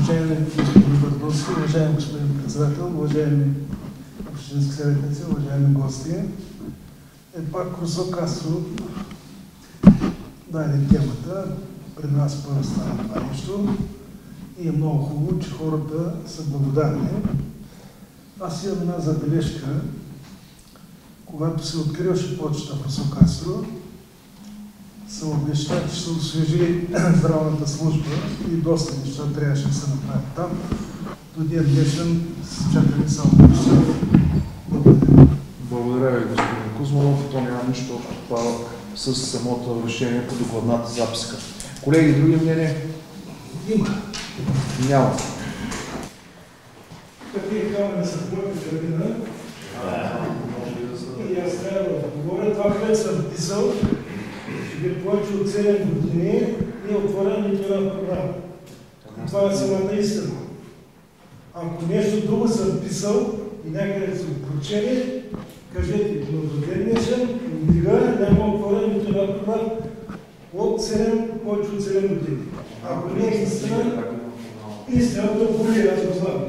Уважаеми господин Бърдовски, уважаеми господин председател, уважаеми общински съветници, уважаеми гости. Пак Русо Кастро даде темата. Пред нас първо стана това нещо. И е много хубаво, че хората са благодарни. Аз имам една забележка. Когато се откриваше почта в Русо Кастро, се обеща, че ще освежи здравната служба и доста неща трябваше да се направят там. До ден днешен се чакали само неща. Благодаря. Благодаря ви, господин Кузманов. То няма нищо общо това с самото решение по докладната записка. Колеги, други мнения? Има. Няма. Какви камъни са твоята градина? И аз трябва да говоря това, което съм писал, че повече от 7 години не е отворен нито една програма. Това е самата истина. Ако нещо друго съм писал и някъде са прочели, кажете, но до ден днешен, сега няма отворен нито една програма от 7, повече от 7 години. Ако не е истина, истината боли, аз го знам.